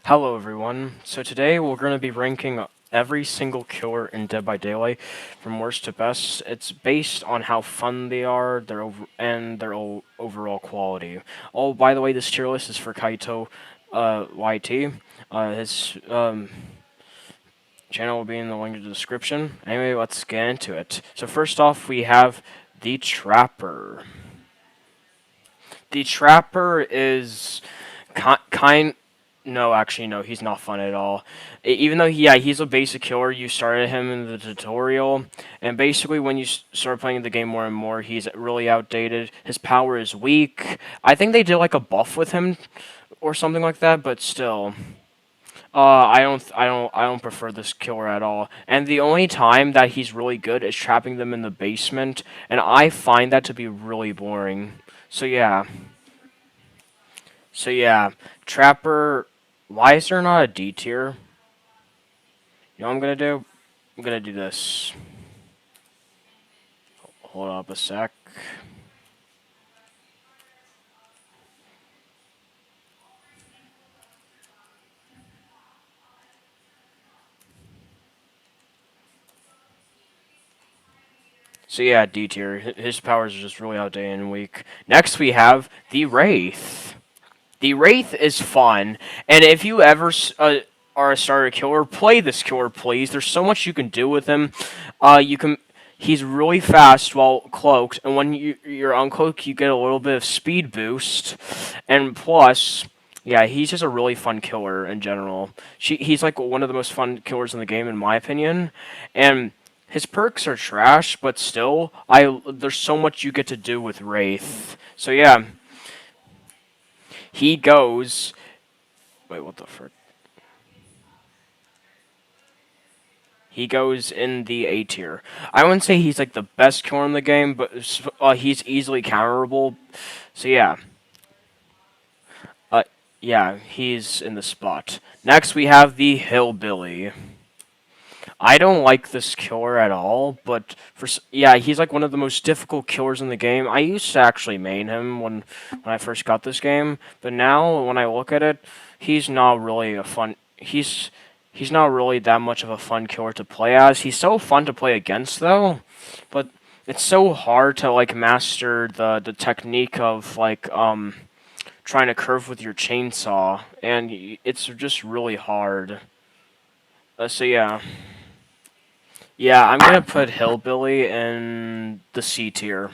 Hello everyone. So today we're going to be ranking every single killer in Dead by Daylight from worst to best. It's based on how fun they are, their overall quality. Oh, by the way, this tier list is for Kaito YT. His channel will be in the link in the description. Anyway, let's get into it. So first off, we have the Trapper. The Trapper is kind. No, actually, no. He's not fun at all. Even though he's a basic killer. You started him in the tutorial, and basically when you start playing the game more and more, he's really outdated. His power is weak. I think they did like a buff with him, or something like that. But still, I don't prefer this killer at all. And the only time that he's really good is trapping them in the basement, and I find that to be really boring. So yeah. So yeah, Trapper. Why is there not a D tier? You know what I'm gonna do? I'm gonna do this. Hold up a sec. So yeah, D tier. His powers are just really outdated and weak. Next we have the Wraith. The Wraith is fun, and if you ever are a starter killer, play this killer, please. There's so much you can do with him. You can. He's really fast while cloaked, and when you're uncloaked, you get a little bit of speed boost, and plus, yeah, he's just a really fun killer in general. He's like one of the most fun killers in the game, in my opinion, and his perks are trash, but still, there's so much you get to do with Wraith. So yeah. He goes. Wait, what the frick? He goes in the A tier. I wouldn't say he's like the best killer in the game, but he's easily counterable. So yeah. Uh, yeah, he's in the spot. Next, we have the Hillbilly. I don't like this killer at all, but yeah, he's like one of the most difficult killers in the game. I used to actually main him when I first got this game, but now when I look at it, he's not really a fun. He's not really that much of a fun killer to play as. He's so fun to play against though, but it's so hard to like master the technique of like trying to curve with your chainsaw, and it's just really hard. So yeah. Yeah, I'm gonna put Hillbilly in the C tier.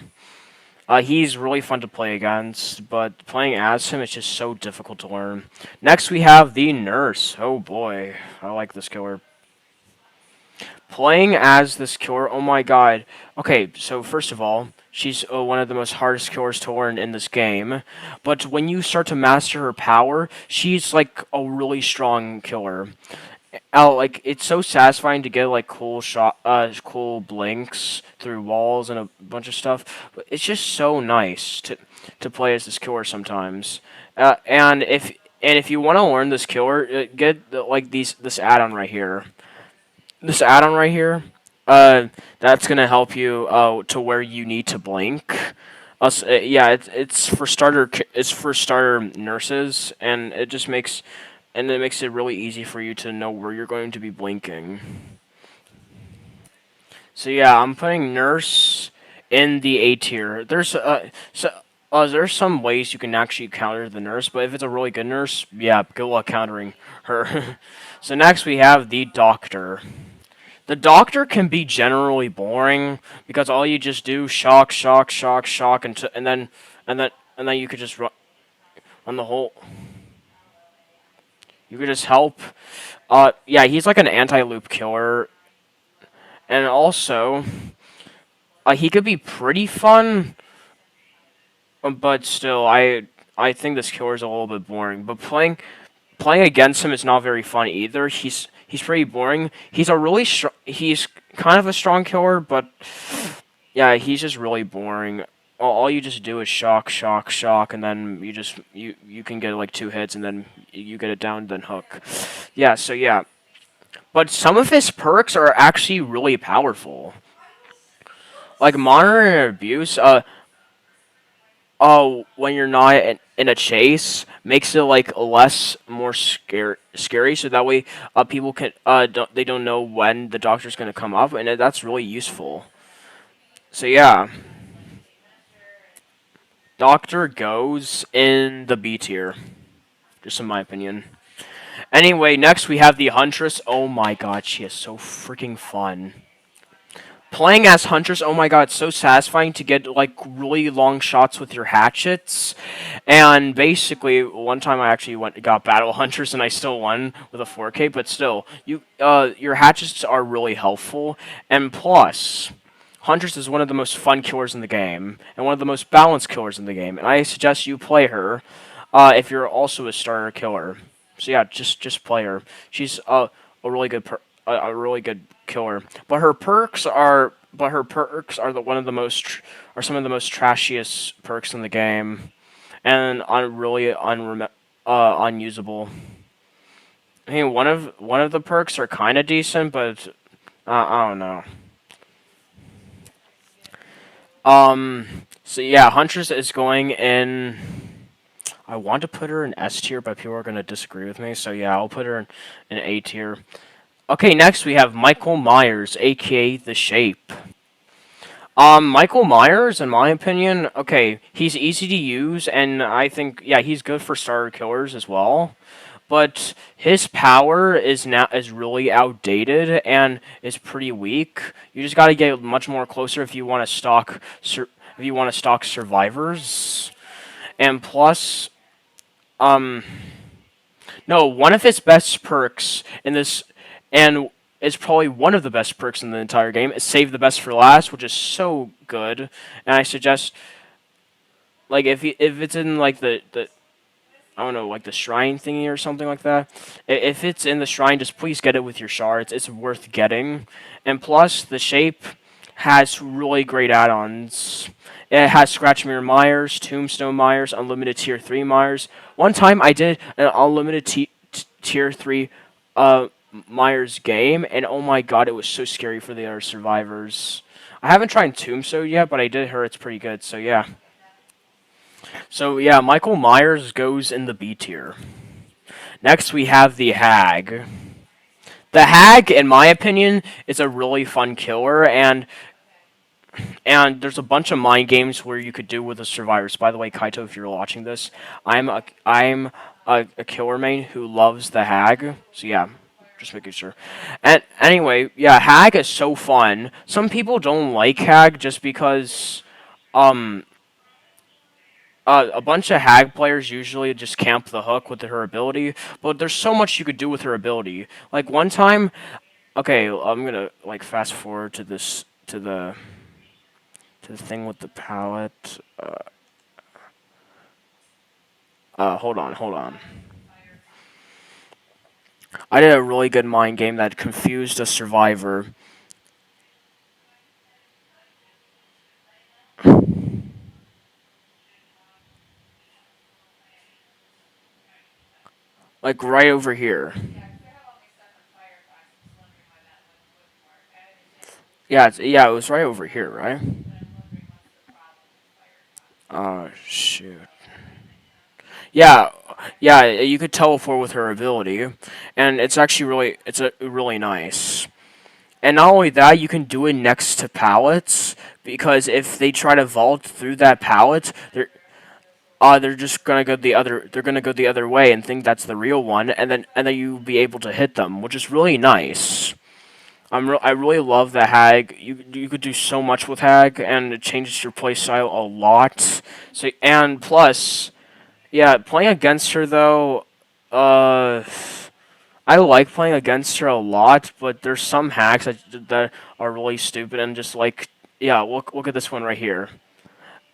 He's really fun to play against, but playing as him is just so difficult to learn. Next, we have the Nurse. Oh boy, I like this killer. Playing as this killer, oh my god. Okay, so first of all, she's one of the most hardest killers to learn in this game. But when you start to master her power, she's like a really strong killer. Like it's so satisfying to get like cool blinks through walls and a bunch of stuff. But it's just so nice to play as this killer sometimes. And if you want to learn this killer, get like this add-on right here. This add-on right here. That's gonna help you to where you need to blink. Yeah, it's for starter nurses, and it makes it really easy for you to know where you're going to be blinking. So yeah, I'm putting Nurse in the A tier. There's some ways you can actually counter the Nurse, but if it's a really good Nurse, yeah, good luck countering her. So next we have the Doctor. The Doctor can be generally boring because all you just do shock, shock, shock, shock, and then you could just run the whole. You could just help. Yeah, he's like an anti-loop killer, and also, he could be pretty fun, but still, I think this killer is a little bit boring. But playing against him is not very fun either. He's pretty boring. He's kind of a strong killer, but yeah, he's just really boring. All you just do is shock, shock, shock, and then you can get like 2 hits, and then you get it down, then hook. Yeah, so yeah. But some of his perks are actually really powerful. Like monitor and abuse. Oh, when you're not in a chase makes it like less more scary, so that way people can they don't know when the doctor's going to come up, and that's really useful. So yeah, doctor goes in the B tier, just in my opinion. Anyway, next we have the huntress. Oh my god, she is so freaking fun. Playing as Huntress, oh my god, it's so satisfying to get like really long shots with your hatchets. And basically, one time I actually got Battle Huntress and I still won with a 4K, but still, your hatchets are really helpful. And plus, Huntress is one of the most fun killers in the game and one of the most balanced killers in the game. And I suggest you play her if you're also a starter killer. So yeah, just play her. She's a really good a really good killer. But her perks are the one of the most are some of the most trashiest perks in the game, and really unusable. I mean, one of the perks are kind of decent, but I don't know. So yeah, Huntress is going in. I want to put her in S tier, but people are going to disagree with me. So yeah, I'll put her in A tier. Okay, next we have Michael Myers, aka The Shape. Michael Myers, in my opinion, okay, he's easy to use, and I think, yeah, he's good for starter killers as well. But his power is really outdated and is pretty weak. You just got to get much more closer if you want to stalk survivors. And plus, um, no, one of his best perks in this, and is probably one of the best perks in the entire game, is Save the Best for Last, which is so good. And I suggest, like, if it's in like the I don't know, like the shrine thingy or something like that. If it's in the shrine, just please get it with your shards. It's worth getting. And plus, the shape has really great add-ons. It has Scratch Mirror Myers, Tombstone Myers, Unlimited Tier 3 Myers. One time I did an Unlimited Tier 3 Myers game, and oh my god, it was so scary for the other survivors. I haven't tried Tombstone yet, but I did hear it's pretty good, so yeah. So yeah, Michael Myers goes in the B tier. Next we have the Hag. The Hag, in my opinion, is a really fun killer, and there's a bunch of mind games where you could do with the survivors. By the way, Kaito, if you're watching this, I'm a killer main who loves the Hag. So yeah, just making sure. And anyway, yeah, Hag is so fun. Some people don't like Hag just because um a bunch of Hag players usually just camp the hook with her ability, but there's so much you could do with her ability. Like one time, okay, I'm gonna like fast forward to this to the thing with the palette. Hold on. I did a really good mind game that confused a survivor. Like right over here. Yeah, it was right over here, right? Oh shoot. Yeah, yeah, you could teleport with her ability, and it's actually really nice. And not only that, you can do it next to pallets because if they try to vault through that pallet, they're just gonna go the other. They're gonna go the other way and think that's the real one, and then you'll be able to hit them, which is really nice. I really love the Hag. You could do so much with Hag, and it changes your playstyle a lot. So and plus, yeah, playing against her though, uh, I like playing against her a lot, but there's some hacks that are really stupid and just like, yeah, look at this one right here.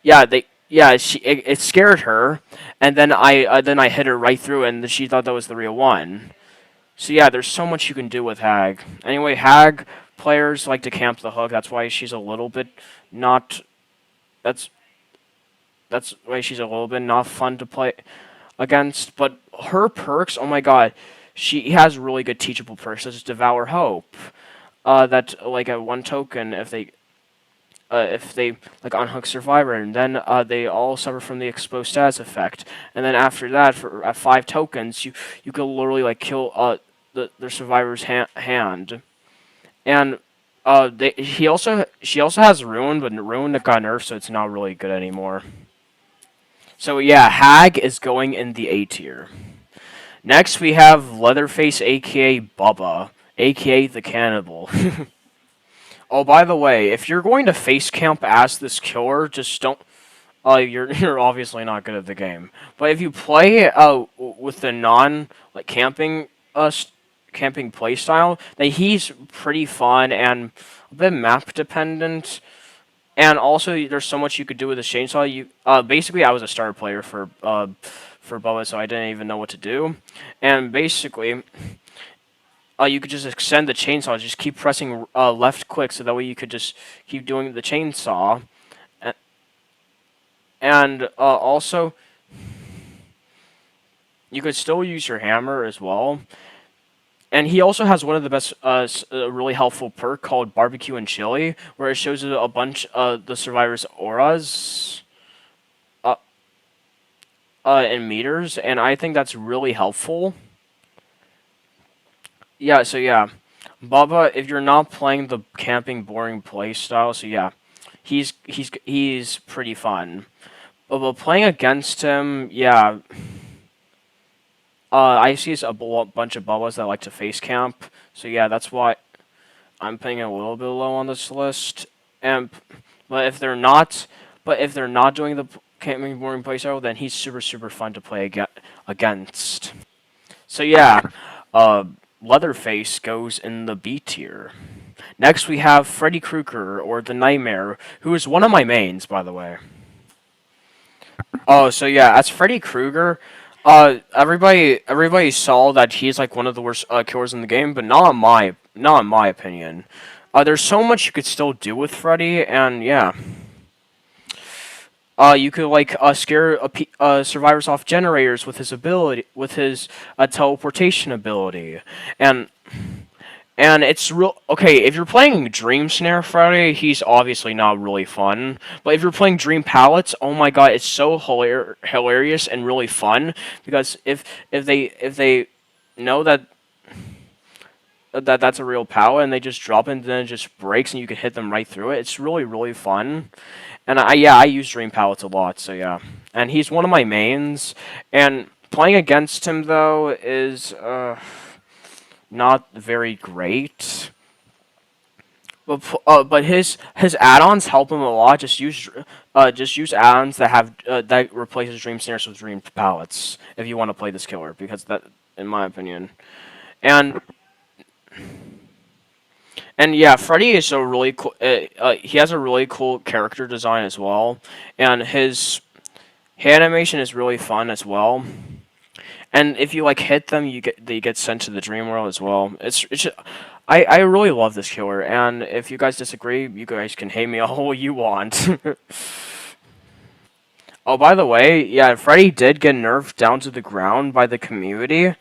It scared her, and then I hit her right through, and she thought that was the real one. So yeah, there's so much you can do with Hag. Anyway, Hag players like to camp the hook. That's why she's a little bit not. That's that's why she's a little bit not fun to play against. But her perks, oh my god, she has really good teachable perks such as Devour Hope. That like a one token if they if they like unhook survivor, and then they all suffer from the exposed status effect. And then after that, for at 5 tokens, you could literally like kill the survivor's hand. And she also has ruin, but ruin that got nerfed, so it's not really good anymore. So yeah, Hag is going in the A tier. Next we have Leatherface, aka Bubba, aka the Cannibal. Oh, by the way, if you're going to face camp as this killer, just don't. You're obviously not good at the game. But if you play with the non like camping playstyle, then he's pretty fun and a bit map dependent. And also, there's so much you could do with the chainsaw. Basically, I was a starter player for Bubba, so I didn't even know what to do. And basically, you could just extend the chainsaw. Just keep pressing left click, so that way you could just keep doing the chainsaw. And also, you could still use your hammer as well. And he also has one of the best, really helpful perk called Barbecue and Chili, where it shows a bunch of the survivors' auras in meters, and I think that's really helpful. Yeah, so yeah. Bubba, if you're not playing the camping boring playstyle, so yeah, he's pretty fun. But playing against him, yeah, I see a bunch of Bubbas that like to face camp, so yeah, that's why I'm putting it a little bit low on this list. And but if they're not, doing the camping boring playstyle, then he's super fun to play against. So yeah, uh, Leatherface goes in the B tier. Next we have Freddy Krueger, or the Nightmare, who is one of my mains, by the way. Oh, so yeah, as Freddy Krueger, everybody saw that he's like one of the worst killers in the game, but not in my opinion. There's so much you could still do with Freddy, and yeah. You could like scare survivors off generators with his ability, with his teleportation ability, and it's real. Okay, if you're playing Dream Snare Friday, he's obviously not really fun. But if you're playing Dream Pallets, oh my god, it's so hilarious and really fun, because if they know that's a real pallet and they just drop it and then it just breaks and you can hit them right through it, it's really fun. And I use Dream Pallets a lot, so yeah. And he's one of my mains, and playing against him though is not very great. But his add-ons help him a lot. Just use add-ons that have that replaces Dream Snares with Dream Pallets if you want to play this killer, because that, in my opinion, and yeah, Freddy is a really cool. He has a really cool character design as well, and his animation is really fun as well. And if you like hit them, they get sent to the dream world as well. I really love this killer, and if you guys disagree, you guys can hate me all you want. Oh, by the way, yeah, Freddy did get nerfed down to the ground by the community.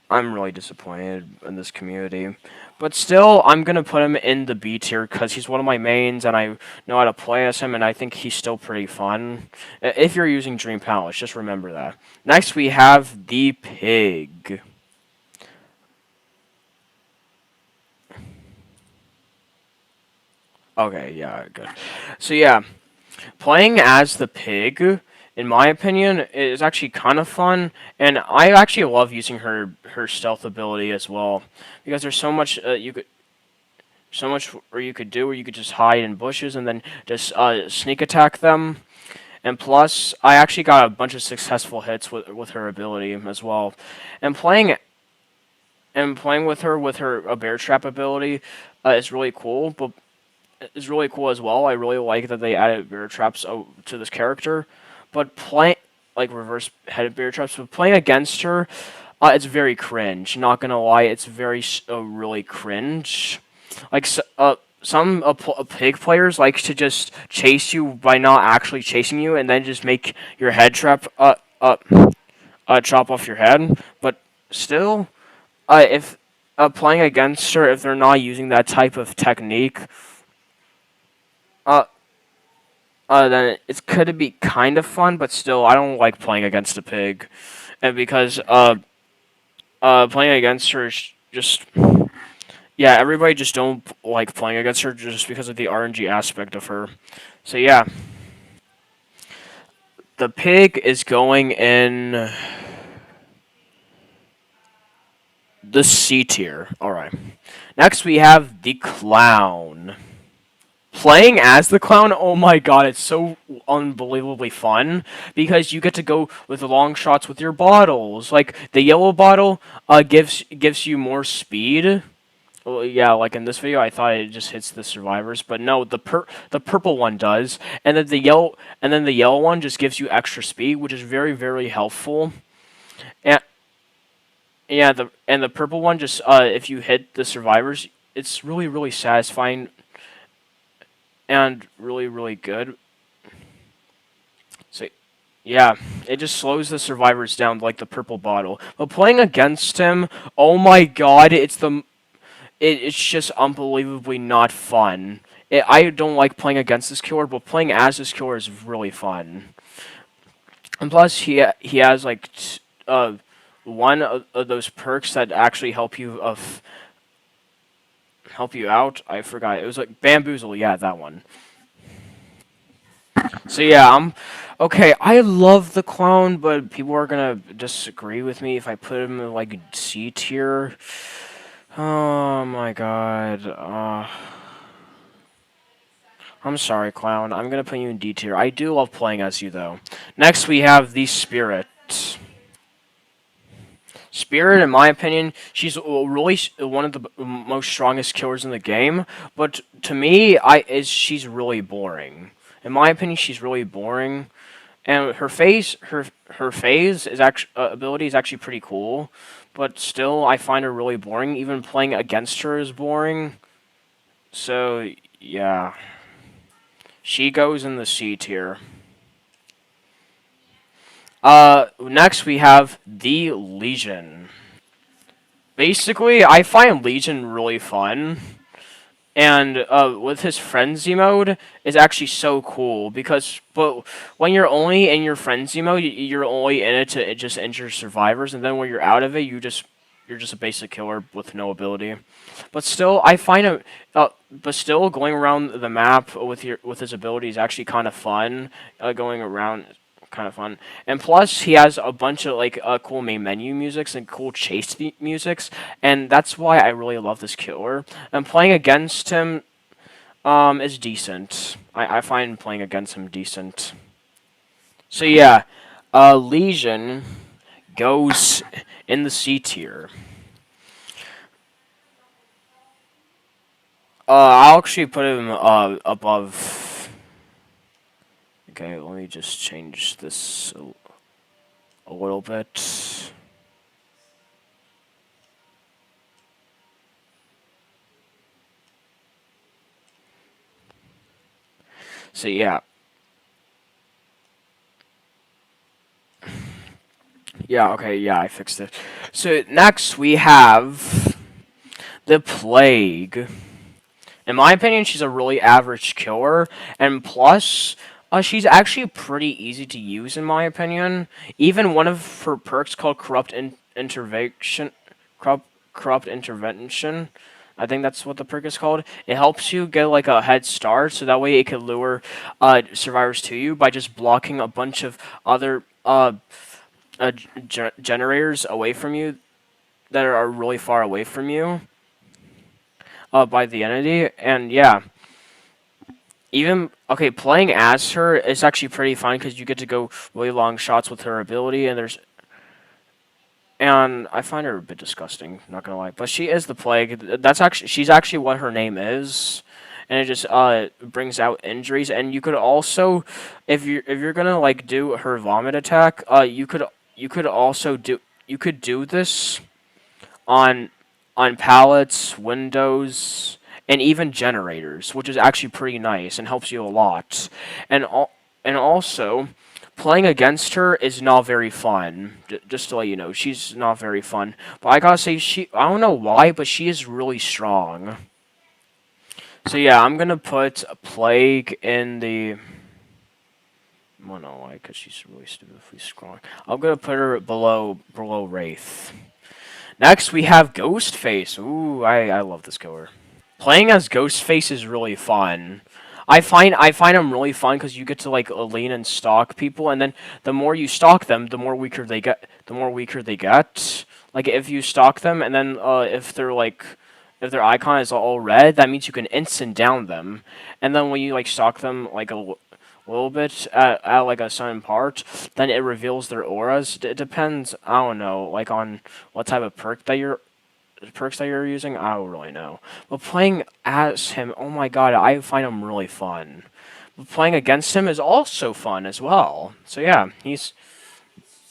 I'm really disappointed in this community. But still, I'm going to put him in the B tier because he's one of my mains and I know how to play as him, and I think he's still pretty fun. If you're using Dream Palace, just remember that. Next, we have the Pig. Okay, yeah, good. So yeah, playing as the Pig, in my opinion, is actually kind of fun, and I actually love using her stealth ability as well, because there's so much where you could do, where you could just hide in bushes and then just sneak attack them. And plus, I actually got a bunch of successful hits with her ability as well. And playing with her a bear trap ability is really cool, but is really cool as well. I really like that they added bear traps to this character. But playing like reverse headed bear traps, but playing against her, it's very cringe. Not gonna lie, it's very really cringe. Like some pig players like to just chase you by not actually chasing you, and then just make your head trap chop off your head. But still, if playing against her, if they're not using that type of technique, uh, then it's could be kind of fun, but still, I don't like playing against a pig, and because playing against her is just yeah, everybody just don't like playing against her just because of the RNG aspect of her. So yeah, the pig is going in the C tier. All right. Next we have the clown. Playing as the clown, oh my god, it's so unbelievably fun because you get to go with the long shots with your bottles. Like the yellow bottle gives you more speed. Well, yeah, like in this video, I thought it just hits the survivors, but no, the purple one does, and then the yellow one just gives you extra speed, which is very very helpful. And yeah, the purple one just if you hit the survivors, it's really really satisfying and really really good. So yeah, it just slows the survivors down like the purple bottle. But playing against him, oh my god, it's just unbelievably not fun. I don't like playing against this killer, but playing as this killer is really fun. And plus, he has like one of those perks that actually help you out. I forgot. It was like bamboozle. Yeah, that one. So yeah, I'm okay. I love the clown, but people are gonna disagree with me if I put him in like C tier. Oh my god. I'm sorry, clown. I'm gonna put you in D tier. I do love playing as you, though. Next, we have the Spirit. Spirit, in my opinion, she's really one of the most strongest killers in the game. But to me, she's really boring. In my opinion, she's really boring. And her phase is actually ability is actually pretty cool. But still, I find her really boring. Even playing against her is boring. So yeah, she goes in the C tier. Next we have the Legion. Basically, I find Legion really fun, and with his frenzy mode is actually so cool but when you're only in your frenzy mode, you're only in it to just injure survivors, and then when you're out of it, you're just a basic killer with no ability. But still, I find it. But still, going around the map with his ability is actually kind of fun. Going around, kind of fun. And plus, he has a bunch of like cool main menu musics and cool chase musics, and that's why I really love this killer. And playing against him, is decent. I find playing against him decent. So yeah, Legion goes in the C tier. I'll actually put him above. Okay, let me just change this a little bit. So yeah. Yeah, okay, yeah, I fixed it. So next we have the Plague. In my opinion, she's a really average killer, and plus, she's actually pretty easy to use in my opinion. Even one of her perks called Corrupt Intervention. I think that's what the perk is called. It helps you get like a head start, so that way it can lure survivors to you by just blocking a bunch of other generators away from you that are really far away from you by the entity. And yeah, even okay, playing as her is actually pretty fun because you get to go really long shots with her ability, and I find her a bit disgusting, not gonna lie. But she is the Plague. She's actually what her name is, and it just brings out injuries. And you could also, if you're gonna like do her vomit attack, you could also do this on pallets, windows, and even generators, which is actually pretty nice and helps you a lot. And also, playing against her is not very fun. Just to let you know, she's not very fun. But I gotta say, I don't know why, but she is really strong. So yeah, I'm gonna put Plague in the. Well, no, why? Because she's really stupidly strong. I'm gonna put her below Wraith. Next, we have Ghostface. Ooh, I love this killer. Playing as Ghostface is really fun. I find him really fun because you get to like lean and stalk people, and then the more you stalk them, the more weaker they get. The more weaker they get. Like if you stalk them, and then if their icon is all red, that means you can instant down them. And then when you like stalk them like little bit at like a certain part, then it reveals their auras. It depends. I don't know, like on what type of perks that you're using, I don't really know. But playing as him, oh my god, I find him really fun. But playing against him is also fun as well. So yeah, he's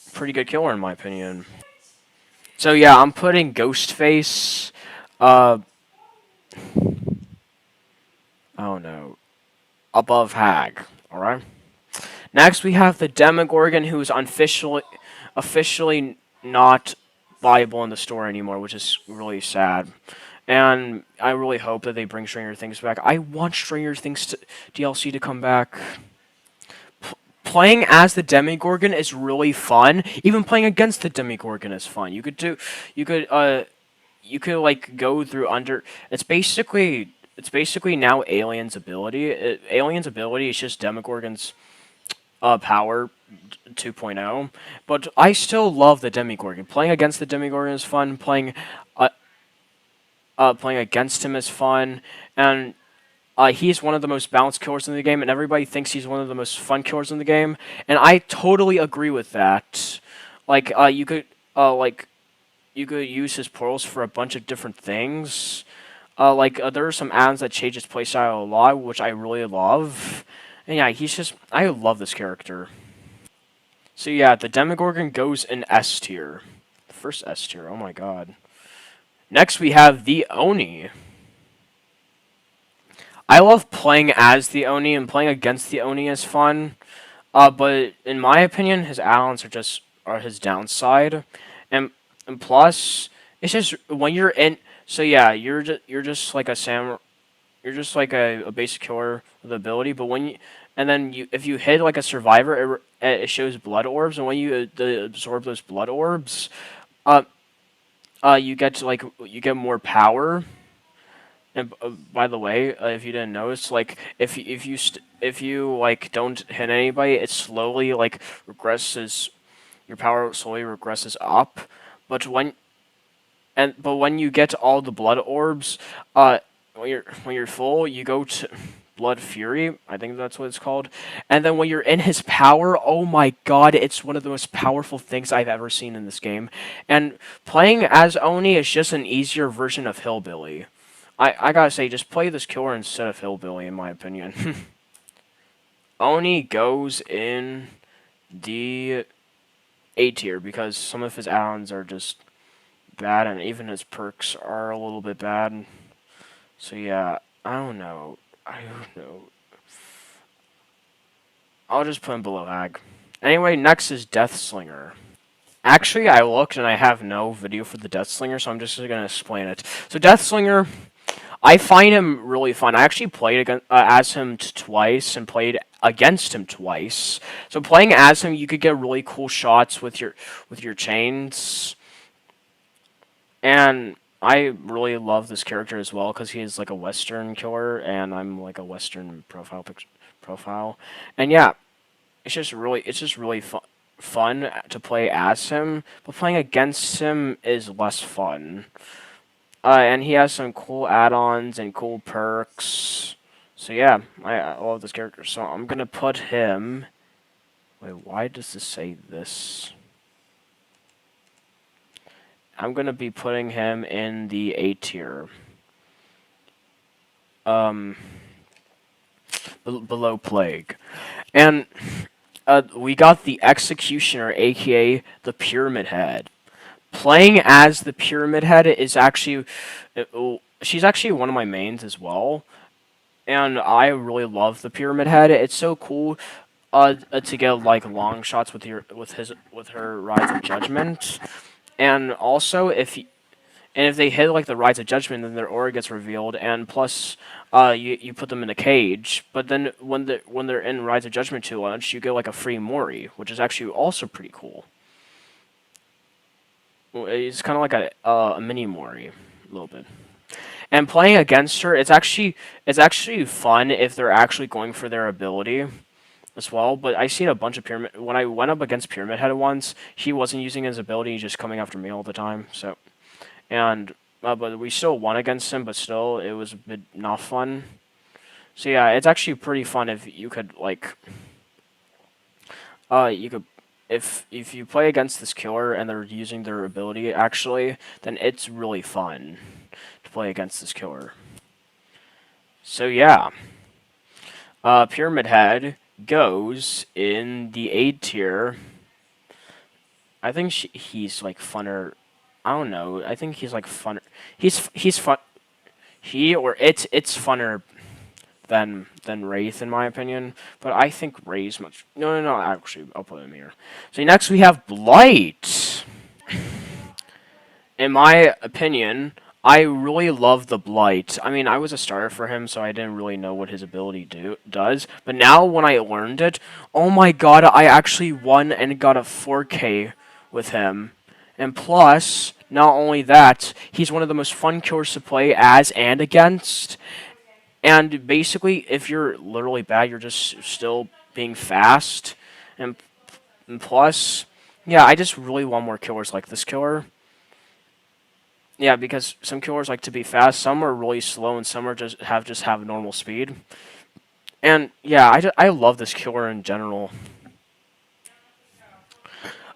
a pretty good killer in my opinion. So yeah, I'm putting Ghostface, uh, I don't know, above Hag. All right. Next we have the Demogorgon, who is officially not viable in the store anymore, which is really sad. And I really hope that they bring Stranger Things back. I want Stranger Things DLC to come back. Playing as the Demigorgon is really fun. Even playing against the Demigorgon is fun. You could, you could like go through under. It's basically now Alien's ability. Alien's ability is just Demigorgon's power 2.0. But I still love the Demigorgon. Playing against the Demigorgon is fun. Playing against him is fun, and he's one of the most balanced killers in the game, and everybody thinks he's one of the most fun killers in the game, and I totally agree with that. Like, you could use his portals for a bunch of different things. There are some add-ons that change his playstyle a lot, which I really love. And yeah, I love this character. So yeah, the Demogorgon goes in S tier. The first S tier, oh my god. Next we have the Oni. I love playing as the Oni, and playing against the Oni is fun. But in my opinion, his add-ons are his downside, and plus, it's just when you're in. So yeah, you're just like a you're just like a basic killer with ability. But and then if you hit like a survivor, it shows blood orbs, and when you absorb those blood orbs, uh, you get more power. And by the way, if you didn't notice, like if you like don't hit anybody, it slowly like regresses. Your power slowly regresses up, but when you get all the blood orbs, when you're full, you go to Blood Fury. I think that's what it's called. And then when you're in his power, oh my god, it's one of the most powerful things I've ever seen in this game. And playing as Oni is just an easier version of Hillbilly. I gotta say, just play this killer instead of Hillbilly, in my opinion. Oni goes in the A tier because some of his add-ons are just bad, and even his perks are a little bit bad. So yeah, I don't know. I don't know. I'll just put him below Hag. Anyway, next is Deathslinger. Actually, I looked and I have no video for the Deathslinger, so I'm just gonna explain it. So Deathslinger, I find him really fun. I actually played as him twice and played against him twice. So playing as him, you could get really cool shots with your chains, and I really love this character as well because he is like a Western killer, and I'm like a Western profile, and yeah, it's just really fun to play as him, but playing against him is less fun. And he has some cool add-ons and cool perks. So yeah, I love this character. So I'm gonna put him. Wait, why does this say this? I'm gonna be putting him in the A tier. Um, below Plague, and we got the Executioner, aka the Pyramid Head. Playing as the Pyramid Head is actually, she's actually one of my mains as well, and I really love the Pyramid Head. It's so cool, to get like long shots with her Rise of Judgment, and also And if they hit like the Rise of Judgment, then their aura gets revealed, and plus, you put them in a cage. But then when they're in Rise of Judgment too much, you get like a free Mori, which is actually also pretty cool. It's kind of like a mini Mori, a little bit. And playing against her, it's actually fun if they're actually going for their ability as well. But I seen a bunch of pyramid when I went up against Pyramid Head once. He wasn't using his ability, he's just coming after me all the time. So and but we still won against him, but still it was a bit not fun. So yeah, it's actually pretty fun if you could like you could if you play against this killer and they're using their ability actually, then it's really fun to play against this killer. So yeah, Pyramid Head goes in the A tier. I think he's like funner. I don't know. I think he's like funner. He's fun. He or it's funner than Wraith in my opinion. But I think Ray's much. No. Actually, I'll put him here. So next we have Blight. In my opinion, I really love the Blight. I mean, I was a starter for him, so I didn't really know what his ability does. But now when I learned it, oh my god, I actually won and got a 4K with him. And plus, not only that, he's one of the most fun killers to play as and against. And basically, if you're literally bad, you're just still being fast. And plus, yeah, I just really want more killers like this killer. Yeah, because some killers like to be fast, some are really slow, and some are just have normal speed. And yeah, I love this killer in general.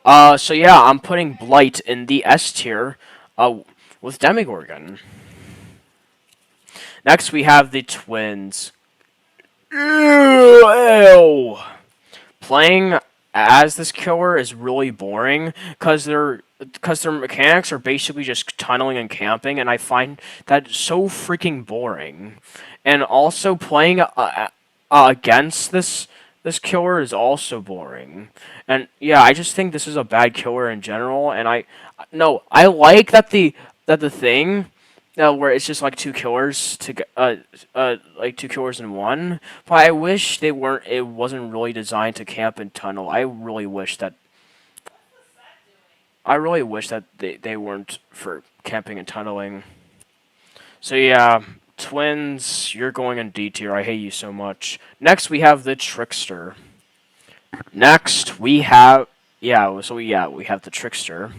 So yeah, I'm putting Blight in the S tier, with Demigorgon. Next we have the twins. Ew. Playing as this killer is really boring because their mechanics are basically just tunneling and camping, and I find that so freaking boring. And also playing against this killer is also boring. And yeah, I just think this is a bad killer in general. And I like that the thing. Where it's just like two killers like two killers in one. But I wish they weren't. It wasn't really designed to camp and tunnel. I really wish that they weren't for camping and tunneling. So yeah, twins, you're going in D tier. I hate you so much. Next we have the trickster. Next we have we have the trickster.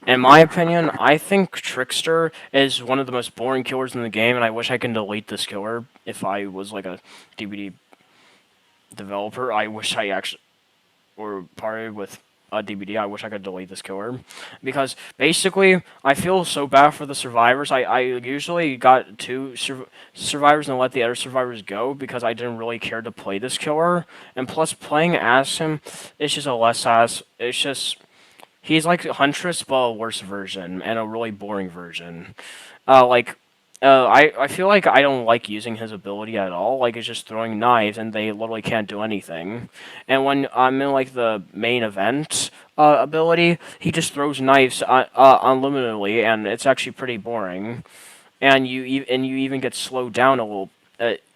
In my opinion, I think Trickster is one of the most boring killers in the game, and I wish I could delete this killer if I was like a DBD developer. I wish I actually, or partnered with a DBD, I wish I could delete this killer. Because basically, I feel so bad for the survivors. I usually got two survivors and let the other survivors go because I didn't really care to play this killer. And plus, playing as him, it's just a less as. It's just. He's like Huntress, but a worse version and a really boring version. Like, I feel like I don't like using his ability at all. Like, it's just throwing knives, and they literally can't do anything. And when I'm in like the main event ability, he just throws knives unlimitedly, and it's actually pretty boring. And you even get slowed down a little.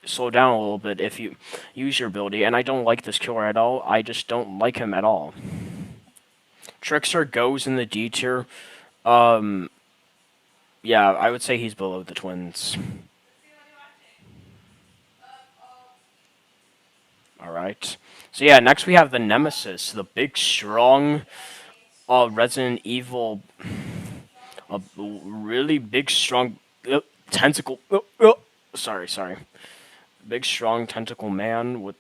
Slow down a little bit if you use your ability, and I don't like this killer at all. I just don't like him at all. Trickster goes in the D tier. Um, yeah, I would say he's below the twins. All right. So yeah, next we have the Nemesis, the big, strong, Resident Evil, a really big, strong tentacle. Sorry. Big, strong tentacle man with.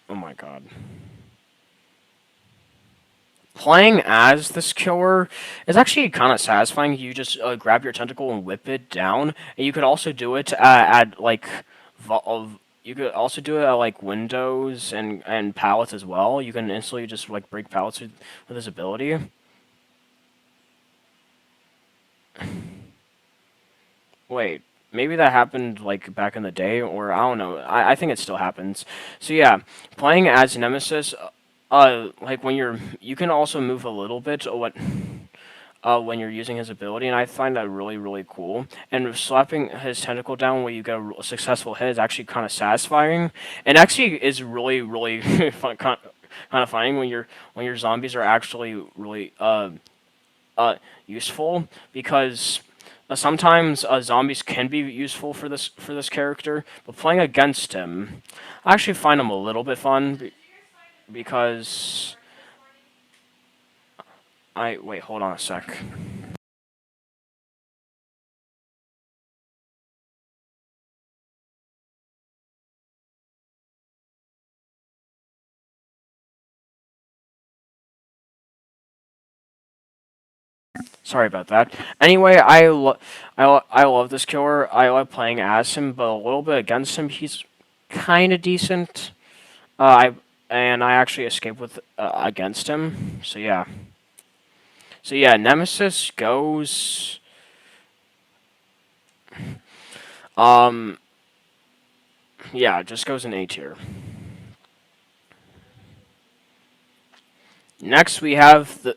Oh my god. Playing as this killer is actually kind of satisfying. You just grab your tentacle and whip it down, and you could also do it at like, you could also do it at like windows and pallets as well. You can instantly just like break pallets with this ability. Wait, maybe that happened like back in the day, or I don't know. I think it still happens. So yeah, playing as Nemesis, like when you can also move a little bit. when you're using his ability, and I find that really, really cool. And slapping his tentacle down when you get a successful hit is actually kind of satisfying, and actually is really, really fun, kind of funny when your zombies are actually really useful because. Sometimes zombies can be useful for this character, but playing against him, I actually find him a little bit fun because I wait. Hold on a sec. Sorry about that. Anyway, I love this killer. I love playing as him, but a little bit against him. He's kind of decent. I and I actually escaped with against him. So yeah. So yeah, Nemesis goes. Um. Yeah, it just goes in A tier. Next we have the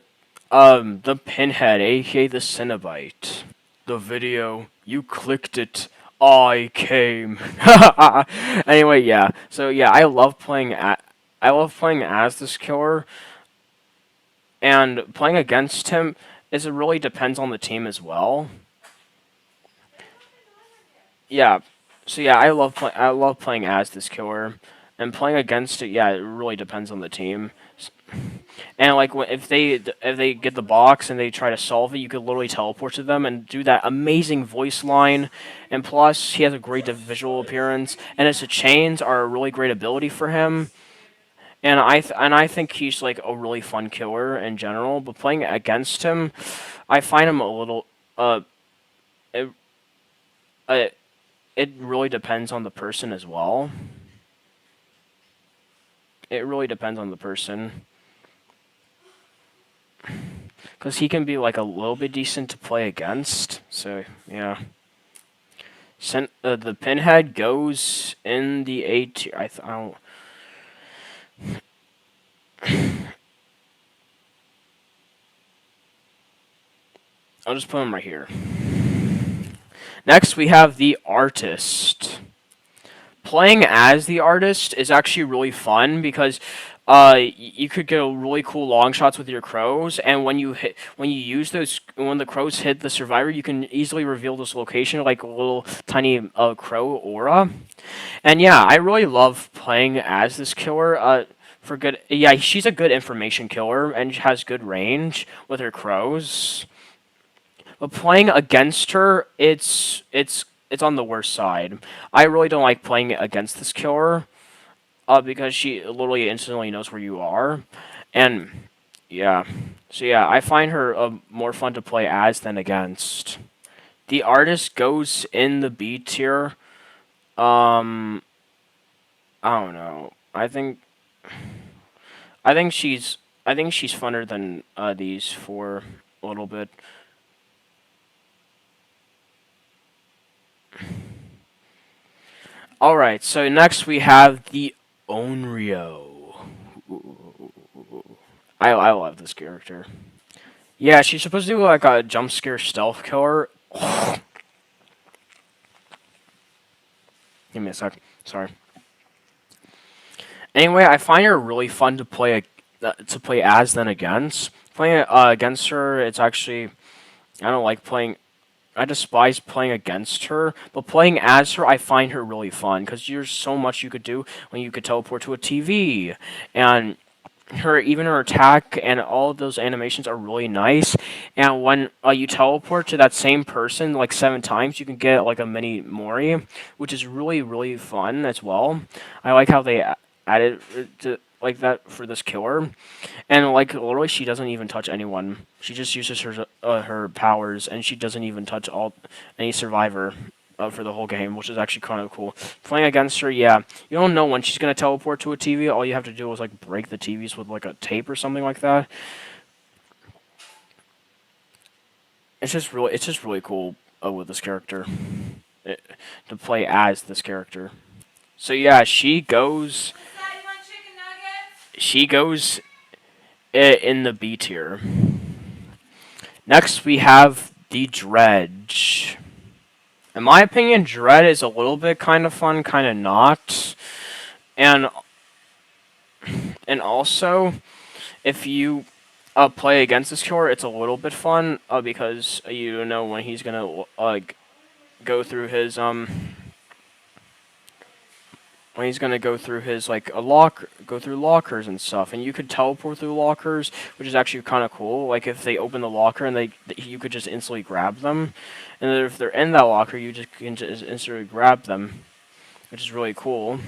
Pinhead, aka the Cenobite. The video, you clicked it, I came. Anyway, yeah. So yeah, I love playing as this killer, and playing against him is it really depends on the team as well. Yeah. So yeah, I love playing as this killer, and playing against it. Yeah, it really depends on the team. And like if they get the box and they try to solve it, you could literally teleport to them and do that amazing voice line. And plus, he has a great visual appearance, and his chains are a really great ability for him. And I think he's like a really fun killer in general. But playing against him, I find him a little it, uh, it really depends on the person as well. It really depends on the person. Because he can be like a little bit decent to play against. So, yeah. The Pinhead goes in the A tier. I don't. I'll just put him right here. Next, we have the Artist. Playing as the Artist is actually really fun because you could get really cool long shots with your crows, and when you use those, when the crows hit the survivor, you can easily reveal this location like a little tiny crow aura. And yeah, I really love playing as this killer. For good, yeah, she's a good information killer and has good range with her crows. But playing against her, it's on the worst side. I really don't like playing against this killer, because she literally instantly knows where you are, and yeah, so yeah, I find her more fun to play as than against. The Artist goes in the B tier. Um, I don't know. I think she's funner than these four a little bit. All right, so next we have the Onryo. I love this character. Yeah, she's supposed to be like a jump scare stealth killer. Give me a sec. Sorry. Anyway, I find her really fun to play as than against. Playing against her, it's actually I don't like playing. I despise playing against her, but playing as her, I find her really fun because there's so much you could do when you could teleport to a TV, and her attack and all of those animations are really nice. And when you teleport to that same person like 7 times, you can get like a mini Mori, which is really really fun as well. I like how they added it to like that for this killer, and like literally she doesn't even touch anyone. She just uses her powers, and she doesn't even touch any survivor. For the whole game, which is actually kind of cool. Playing against her, yeah, you don't know when she's gonna teleport to a TV. All you have to do is like break the TVs with like a tape or something like that. It's just really cool with this character it, to play as this character. So yeah, she goes in the B tier. Next, we have the Dredge. In my opinion, Dread is a little bit kind of fun, kind of not. And also, if you play against this cure, it's a little bit fun because you know when he's gonna go through his when he's gonna go through his go through lockers and stuff, and you could teleport through lockers, which is actually kind of cool. Like if they open the locker and you could just instantly grab them, and then if they're in that locker, you just can just instantly grab them, which is really cool.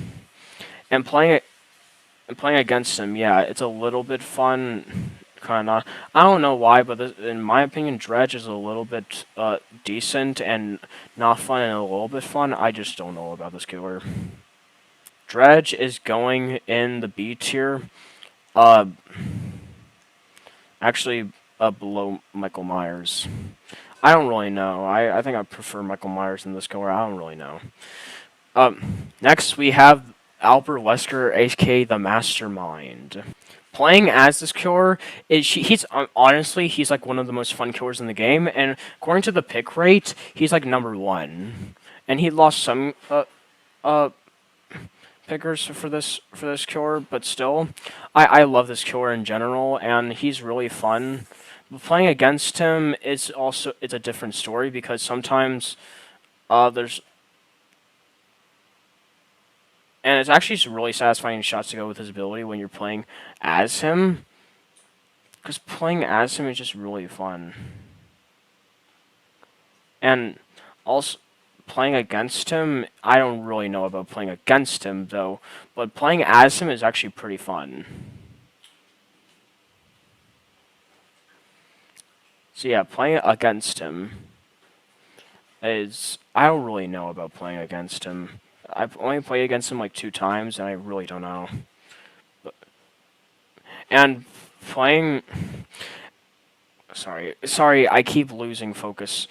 And playing against him, yeah, it's a little bit fun. Kind of not. I don't know why, but in my opinion, Dredge is a little bit decent and not fun and a little bit fun. I just don't know about this killer. Dredge is going in the B tier. Uh, actually, below Michael Myers. I don't really know. I think I prefer Michael Myers in this killer. I don't really know. Next we have Albert Wesker, aka the Mastermind. Playing as this killer he's honestly he's like one of the most fun killers in the game, and according to the pick rate, he's like number 1. And he lost some uh pickers for this killer, but still, I love this killer in general, and he's really fun. But playing against him is also it's a different story because sometimes there's and it's actually really satisfying shots to go with his ability when you're playing as him, because playing as him is just really fun. And also, playing against him, I don't really know about playing against him, though, but playing as him is actually pretty fun. So yeah, playing against him is... I don't really know about playing against him. I've only played against him like 2 times, and I really don't know. And playing... Sorry, I keep losing focus.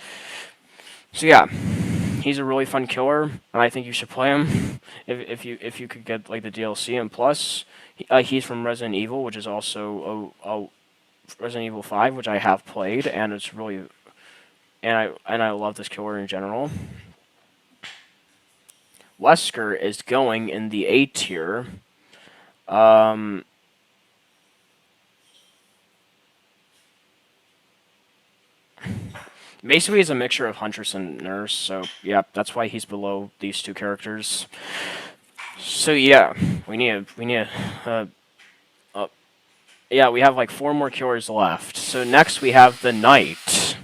So yeah, he's a really fun killer, and I think you should play him if you could get like the DLC. And plus, he's from Resident Evil, which is also Resident Evil 5, which I have played, and it's really and I love this killer in general. Wesker is going in the A tier. Basically, he's a mixture of Huntress and Nurse, so yeah, that's why he's below these 2 characters. So yeah, yeah, we have like 4 more cures left. So next we have the Knight.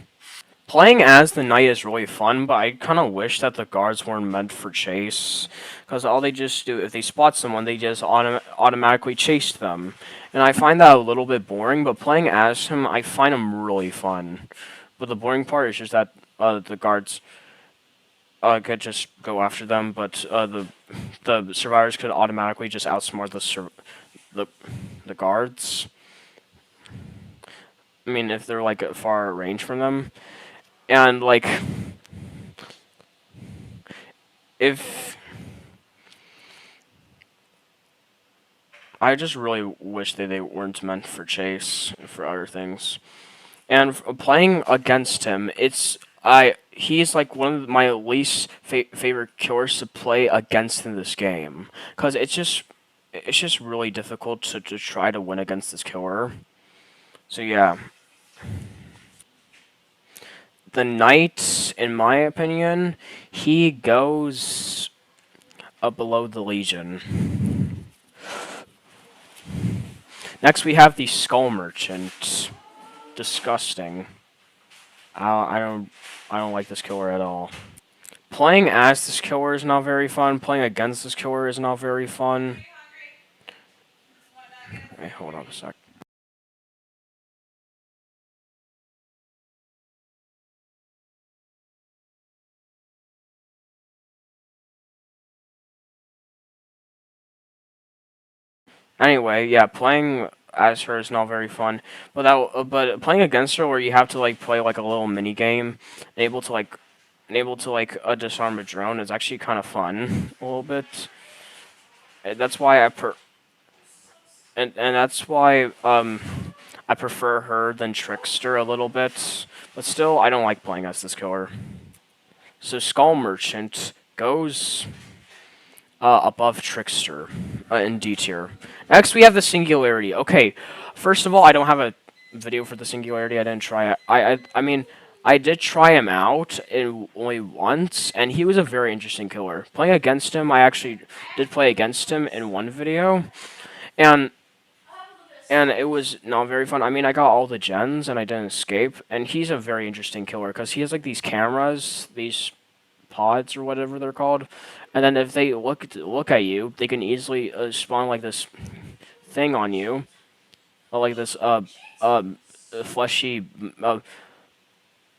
Playing as the Knight is really fun, but I kind of wish that the guards weren't meant for chase. Because all they just do, if they spot someone, they just automatically chase them. And I find that a little bit boring, but playing as him, I find him really fun. But the boring part is just that the guards could just go after them, but the survivors could automatically just outsmart the guards. I mean, if they're like at far range from them. And like if I just really wish that they weren't meant for chase for other things. And playing against him, he's like one of my least favorite killers to play against in this game, because it's just really difficult to try to win against this killer. So yeah, the Knight, in my opinion, he goes up below the Legion. Next, we have the Skull Merchant. Disgusting. I don't like this killer at all. Playing as this killer is not very fun. Playing against this killer is not very fun. Hey, hold on a sec. Anyway, yeah, playing as her is not very fun. But playing against her, where you have to like play like a little mini game, able to like disarm a drone, is actually kind of fun a little bit. And that's why I I prefer her than Trickster a little bit, but still, I don't like playing as this killer. So Skull Merchant goes above Trickster in D tier. Next, we have the Singularity. Okay, first of all, I don't have a video for the Singularity. I didn't try it. I mean, I did try him out only once, and he was a very interesting killer. Playing against him, I actually did play against him in one video, and it was not very fun. I mean, I got all the gens, and I didn't escape, and he's a very interesting killer, because he has, like, these cameras, these pods or whatever they're called, and then if they look at you, they can easily spawn like this thing on you, or like this uh fleshy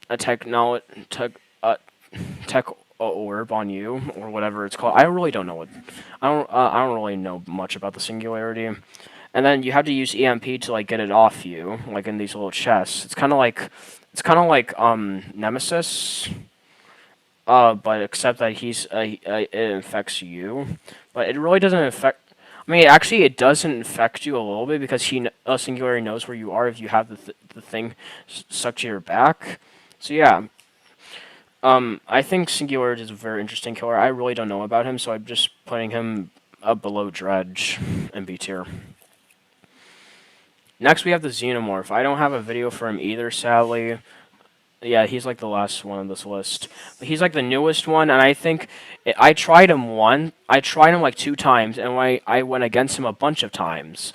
a tech orb on you or whatever it's called. I really don't know what I don't really know much about the Singularity. And then you have to use EMP to like get it off you, like in these little chests. It's kind of like Nemesis. But except that it infects you, but it really doesn't affect. I mean, actually, it doesn't infect you a little bit because Singularity knows where you are if you have the thing stuck to your back. So yeah, I think Singularity is a very interesting killer. I really don't know about him, so I'm just putting him below Dredge in B tier. Next, we have the Xenomorph. I don't have a video for him either, sadly. Yeah, he's like the last one on this list. He's like the newest one, and I think I tried him I tried him like 2 times, and I went against him a bunch of times.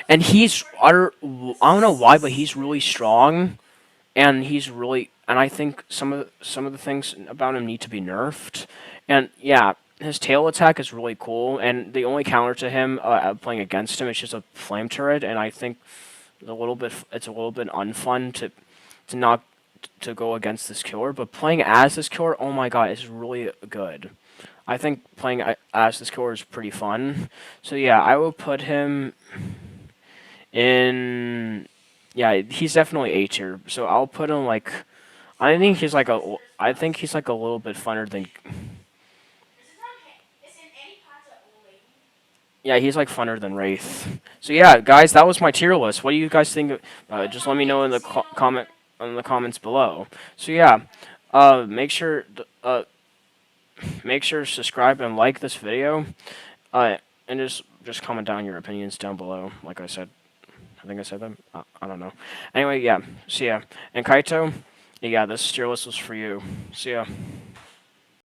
And I don't know why, but he's really strong, and and I think some of the things about him need to be nerfed. And yeah, his tail attack is really cool, and the only counter to him playing against him is just a flame turret, and I think it's a little bit unfun to not to go against this killer, but playing as this killer, oh my god, is really good. I think playing as this killer is pretty fun. So yeah, I will put him in. Yeah, he's definitely A tier. So I'll put him like. I think he's like a little bit funner than. Yeah, he's like funner than Wraith. So yeah, guys, that was my tier list. What do you guys think? Just let me know in the comments below. So yeah, uh, make sure uh, make sure to subscribe and like this video, and just comment down your opinions down below. Like I said, I think I said them. I don't know. Anyway, yeah. See ya. And Kaito, yeah, this tier list was for you. See ya.